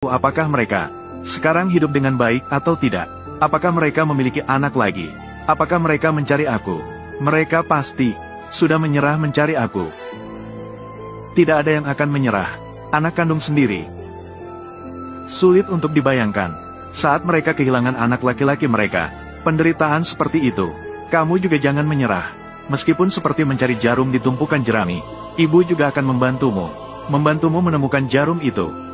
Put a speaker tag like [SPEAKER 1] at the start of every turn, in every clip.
[SPEAKER 1] apakah mereka sekarang hidup dengan baik atau tidak. Apakah mereka memiliki anak lagi? Apakah mereka mencari aku? Mereka pasti sudah menyerah mencari aku. Tidak ada yang akan menyerah. Anak kandung sendiri. Sulit untuk dibayangkan. Saat mereka kehilangan anak laki-laki mereka, penderitaan seperti itu. Kamu juga jangan menyerah. Meskipun seperti mencari jarum di tumpukan jerami, ibu juga akan membantumu. Membantumu menemukan jarum itu.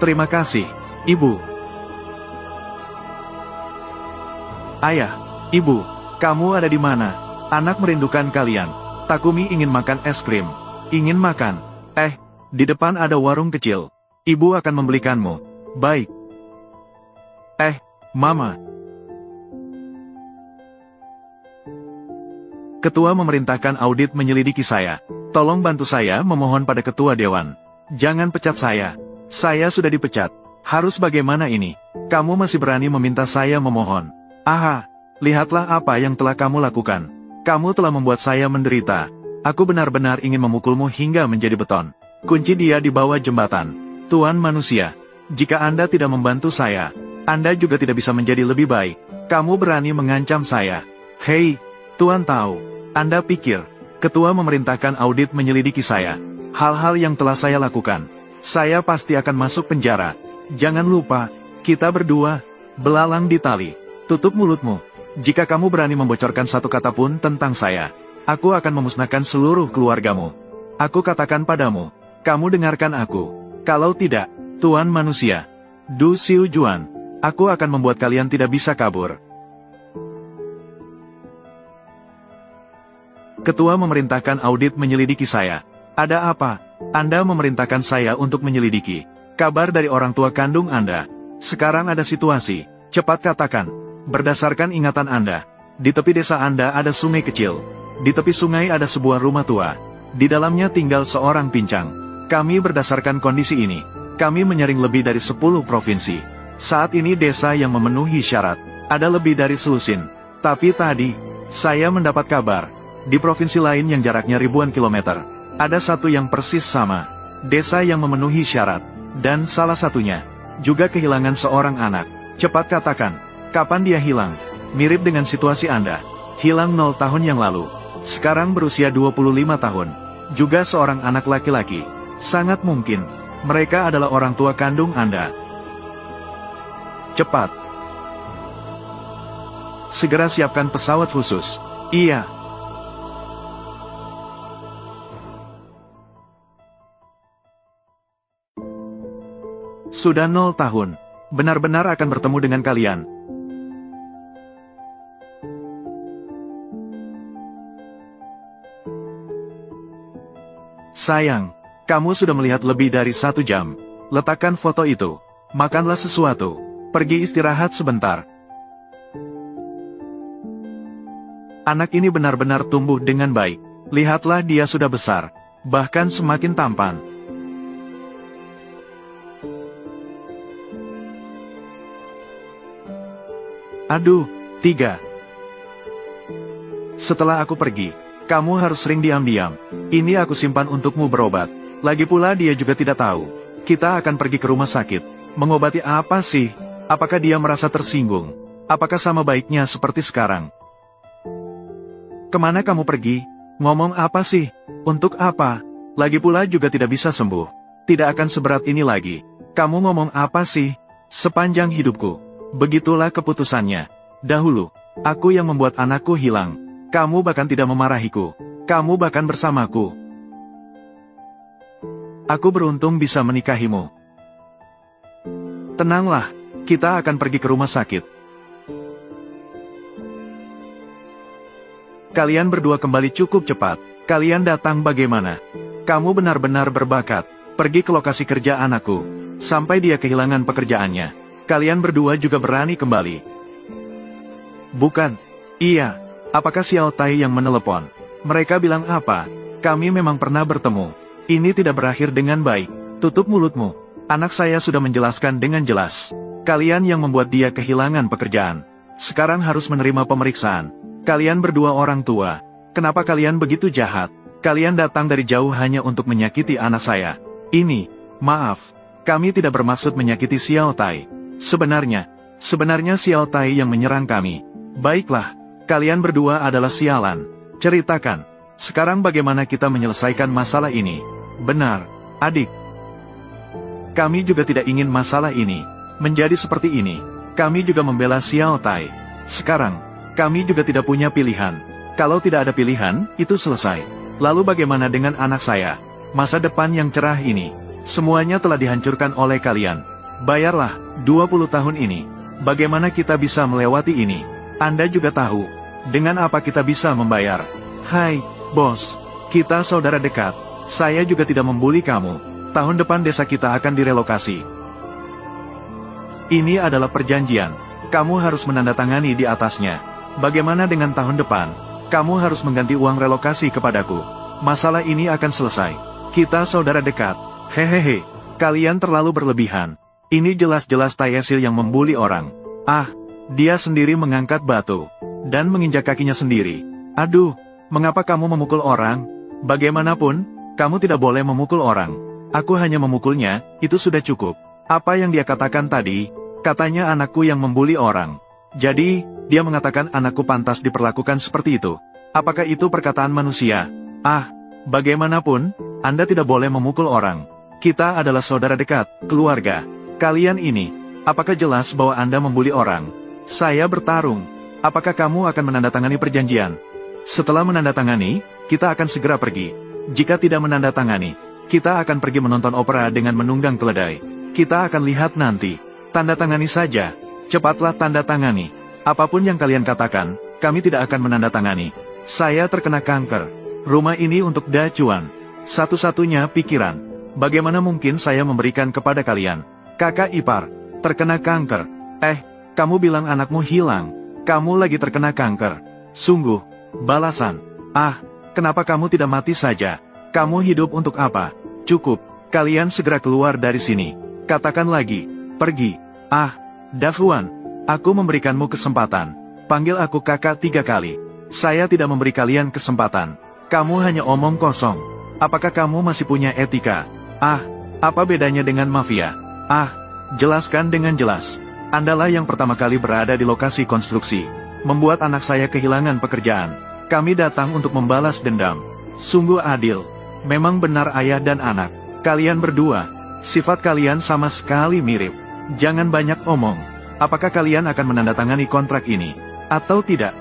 [SPEAKER 1] Terima kasih, Ibu. Ayah, Ibu, kamu ada di mana? Anak merindukan kalian. Takumi ingin makan es krim. Ingin makan. Di depan ada warung kecil. Ibu akan membelikanmu. Baik. Mama. Ketua memerintahkan audit menyelidiki saya. Tolong bantu saya memohon pada ketua dewan. Jangan pecat saya. Saya sudah dipecat. Harus bagaimana ini? Kamu masih berani meminta saya memohon. Aha, lihatlah apa yang telah kamu lakukan. Kamu telah membuat saya menderita. Aku benar-benar ingin memukulmu hingga menjadi beton. Kunci dia di bawah jembatan. Tuan manusia, jika Anda tidak membantu saya, Anda juga tidak bisa menjadi lebih baik. Kamu berani mengancam saya. Hei, Tuan tahu. Anda pikir, ketua memerintahkan audit menyelidiki saya. Hal-hal yang telah saya lakukan. Saya pasti akan masuk penjara. Jangan lupa, kita berdua, belalang di tali. Tutup mulutmu. Jika kamu berani membocorkan satu kata pun tentang saya, aku akan memusnahkan seluruh keluargamu. Aku katakan padamu, kamu dengarkan aku. Kalau tidak, Tuan manusia, Du Xiu Juan, aku akan membuat kalian tidak bisa kabur. Ketua memerintahkan audit menyelidiki saya. Ada apa? Anda memerintahkan saya untuk menyelidiki kabar dari orang tua kandung Anda. Sekarang ada situasi. Cepat katakan. Berdasarkan ingatan Anda, di tepi desa Anda ada sungai kecil. Di tepi sungai ada sebuah rumah tua. Di dalamnya tinggal seorang pincang. Kami berdasarkan kondisi ini, kami menyaring lebih dari 10 provinsi. Saat ini desa yang memenuhi syarat ada lebih dari selusin. Tapi tadi, saya mendapat kabar, di provinsi lain yang jaraknya ribuan kilometer, ada satu yang persis sama, desa yang memenuhi syarat, dan salah satunya, juga kehilangan seorang anak. Cepat katakan, kapan dia hilang? Mirip dengan situasi Anda, hilang 0 tahun yang lalu, sekarang berusia 25 tahun, juga seorang anak laki-laki. Sangat mungkin, mereka adalah orang tua kandung Anda. Cepat. Segera siapkan pesawat khusus. Iya. Sudah 0 tahun, benar-benar akan bertemu dengan kalian. Sayang, kamu sudah melihat lebih dari 1 jam. Letakkan foto itu. Makanlah sesuatu. Pergi istirahat sebentar. Anak ini benar-benar tumbuh dengan baik. Lihatlah dia sudah besar. Bahkan semakin tampan. Aduh, 3. Setelah aku pergi, kamu harus sering diam-diam. Ini aku simpan untukmu berobat. Lagi pula dia juga tidak tahu. Kita akan pergi ke rumah sakit. Mengobati apa sih? Apakah dia merasa tersinggung? Apakah sama baiknya seperti sekarang? Kemana kamu pergi? Ngomong apa sih? Untuk apa? Lagi pula juga tidak bisa sembuh. Tidak akan seberat ini lagi. Kamu ngomong apa sih? Sepanjang hidupku. Begitulah keputusannya. Dahulu, aku yang membuat anakku hilang. Kamu bahkan tidak memarahiku. Kamu bahkan bersamaku. Aku beruntung bisa menikahimu. Tenanglah, kita akan pergi ke rumah sakit. Kalian berdua kembali cukup cepat. Kalian datang bagaimana? Kamu benar-benar berbakat. Pergi ke lokasi kerja anakku. Sampai dia kehilangan pekerjaannya. Kalian berdua juga berani kembali. Bukan. Iya. Apakah Xiao Tai yang menelepon? Mereka bilang apa? Kami memang pernah bertemu. Ini tidak berakhir dengan baik. Tutup mulutmu. Anak saya sudah menjelaskan dengan jelas. Kalian yang membuat dia kehilangan pekerjaan. Sekarang harus menerima pemeriksaan. Kalian berdua orang tua. Kenapa kalian begitu jahat? Kalian datang dari jauh hanya untuk menyakiti anak saya. Ini, maaf, kami tidak bermaksud menyakiti Xiao Tai. Sebenarnya Xiao Tai yang menyerang kami. Baiklah, kalian berdua adalah sialan. Ceritakan, sekarang bagaimana kita menyelesaikan masalah ini? Benar, adik. Kami juga tidak ingin masalah ini menjadi seperti ini. Kami juga membela Xiao Tai. Sekarang, kami juga tidak punya pilihan. Kalau tidak ada pilihan, itu selesai. Lalu bagaimana dengan anak saya? Masa depan yang cerah ini, semuanya telah dihancurkan oleh kalian. Bayarlah, 20 tahun ini. Bagaimana kita bisa melewati ini? Anda juga tahu, dengan apa kita bisa membayar. Hai, bos, kita saudara dekat. Saya juga tidak membuli kamu. Tahun depan desa kita akan direlokasi. Ini adalah perjanjian. Kamu harus menandatangani di atasnya. Bagaimana dengan tahun depan? Kamu harus mengganti uang relokasi kepadaku. Masalah ini akan selesai. Kita saudara dekat. Hehehe, kalian terlalu berlebihan. Ini jelas-jelas Taesil yang membuli orang. Ah, dia sendiri mengangkat batu dan menginjak kakinya sendiri. Aduh, mengapa kamu memukul orang? Bagaimanapun, kamu tidak boleh memukul orang. Aku hanya memukulnya, itu sudah cukup. Apa yang dia katakan tadi? Katanya anakku yang membuli orang. Jadi, dia mengatakan anakku pantas diperlakukan seperti itu. Apakah itu perkataan manusia? Ah, bagaimanapun, Anda tidak boleh memukul orang. Kita adalah saudara dekat, keluarga. Kalian ini, apakah jelas bahwa Anda membuli orang? Saya bertarung. Apakah kamu akan menandatangani perjanjian? Setelah menandatangani, kita akan segera pergi. Jika tidak menandatangani, kita akan pergi menonton opera dengan menunggang keledai. Kita akan lihat nanti. Tanda tangani saja. Cepatlah tanda tangani. Apapun yang kalian katakan, kami tidak akan menandatangani. Saya terkena kanker. Rumah ini untuk Da Chuan. Satu-satunya pikiran. Bagaimana mungkin saya memberikan kepada kalian? Kakak ipar, terkena kanker. Kamu bilang anakmu hilang. Kamu lagi terkena kanker. Sungguh, balasan. Ah, kenapa kamu tidak mati saja? Kamu hidup untuk apa? Cukup, kalian segera keluar dari sini. Katakan lagi, pergi. Ah, Dafuan, aku memberikanmu kesempatan. Panggil aku kakak 3 kali. Saya tidak memberi kalian kesempatan. Kamu hanya omong kosong. Apakah kamu masih punya etika? Ah, apa bedanya dengan mafia? Ah, jelaskan dengan jelas. Andalah yang pertama kali berada di lokasi konstruksi. Membuat anak saya kehilangan pekerjaan. Kami datang untuk membalas dendam. Sungguh adil. Memang benar ayah dan anak. Kalian berdua, sifat kalian sama sekali mirip. Jangan banyak omong. Apakah kalian akan menandatangani kontrak ini? Atau tidak?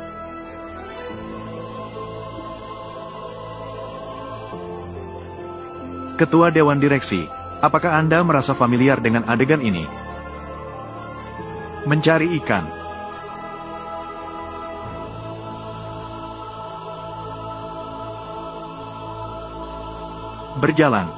[SPEAKER 1] Ketua Dewan Direksi, apakah Anda merasa familiar dengan adegan ini? Mencari ikan. Berjalan.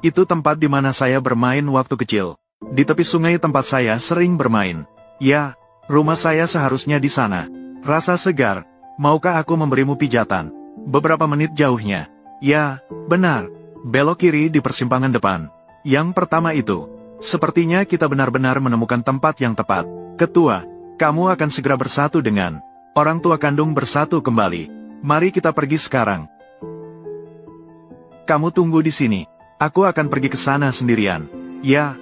[SPEAKER 1] Itu tempat di mana saya bermain waktu kecil. Di tepi sungai tempat saya sering bermain. Ya, rumah saya seharusnya di sana. Rasa segar. Maukah aku memberimu pijatan? Beberapa menit jauhnya. Ya, benar. Belok kiri di persimpangan depan. Yang pertama itu. Sepertinya kita benar-benar menemukan tempat yang tepat. Ketua, kamu akan segera bersatu dengan orang tua kandung bersatu kembali. Mari kita pergi sekarang. Kamu tunggu di sini. Aku akan pergi ke sana sendirian. Ya.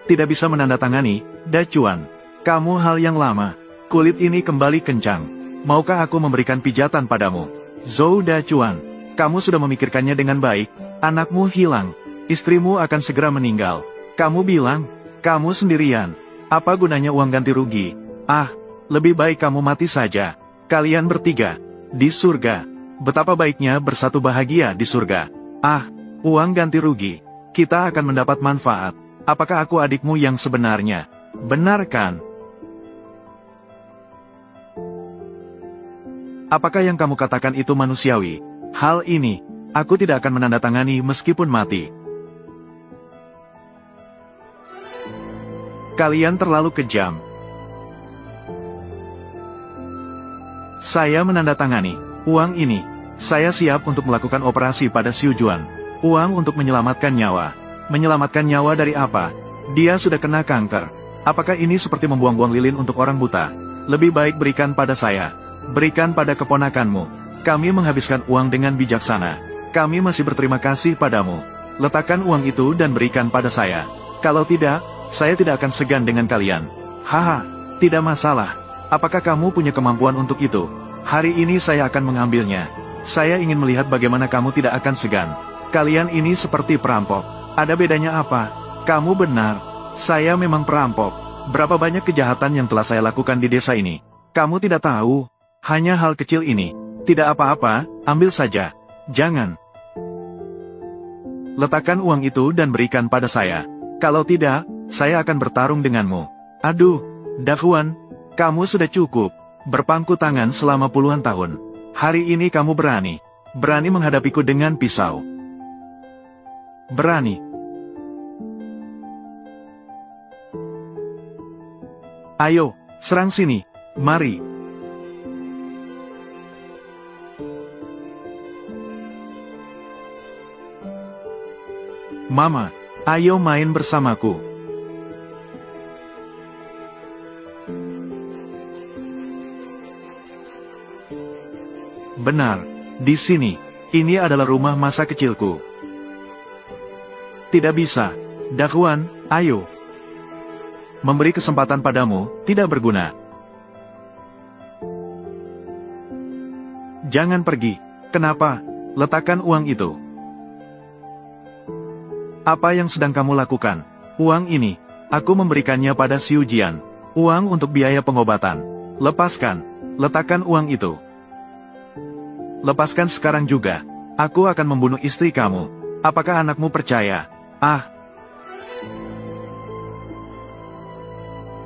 [SPEAKER 1] Tidak bisa menandatangani, Da Chuan. Kamu hal yang lama. Kulit ini kembali kencang. Maukah aku memberikan pijatan padamu? Zhou Da Chuan, kamu sudah memikirkannya dengan baik. Anakmu hilang. Istrimu akan segera meninggal. Kamu bilang, kamu sendirian. Apa gunanya uang ganti rugi? Ah, lebih baik kamu mati saja. Kalian bertiga, di surga. Betapa baiknya bersatu bahagia di surga. Ah, uang ganti rugi. Kita akan mendapat manfaat. Apakah aku adikmu yang sebenarnya? Benar kan? Apakah yang kamu katakan itu manusiawi? Hal ini, aku tidak akan menandatangani meskipun mati. Kalian terlalu kejam. Saya menandatangani uang ini. Saya siap untuk melakukan operasi pada Xiu Juan. Uang untuk menyelamatkan nyawa. Menyelamatkan nyawa dari apa? Dia sudah kena kanker. Apakah ini seperti membuang-buang lilin untuk orang buta? Lebih baik berikan pada saya. Berikan pada keponakanmu. Kami menghabiskan uang dengan bijaksana. Kami masih berterima kasih padamu. Letakkan uang itu dan berikan pada saya. Kalau tidak, saya tidak akan segan dengan kalian. Haha, tidak masalah. Apakah kamu punya kemampuan untuk itu? Hari ini saya akan mengambilnya. Saya ingin melihat bagaimana kamu tidak akan segan. Kalian ini seperti perampok. Ada bedanya apa? Kamu benar. Saya memang perampok. Berapa banyak kejahatan yang telah saya lakukan di desa ini? Kamu tidak tahu. Hanya hal kecil ini. Tidak apa-apa, ambil saja. Jangan. Letakkan uang itu dan berikan pada saya. Kalau tidak, saya akan bertarung denganmu. Aduh, Dahuan, kamu sudah cukup. Berpangku tangan selama puluhan tahun. Hari ini kamu berani. Berani menghadapiku dengan pisau. Berani. Ayo, serang sini. Mari. Mama, ayo main bersamaku. Benar, di sini. Ini adalah rumah masa kecilku. Tidak bisa. Dahuan, ayo. Memberi kesempatan padamu, tidak berguna. Jangan pergi. Kenapa? Letakkan uang itu. Apa yang sedang kamu lakukan? Uang ini, aku memberikannya pada Xiu Jian. Uang untuk biaya pengobatan. Lepaskan. Letakkan uang itu. Lepaskan sekarang juga. Aku akan membunuh istri kamu. Apakah anakmu percaya? Ah.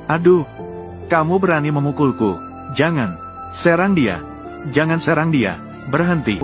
[SPEAKER 1] Aduh, kamu berani memukulku. Jangan, serang dia. Jangan serang dia. Berhenti.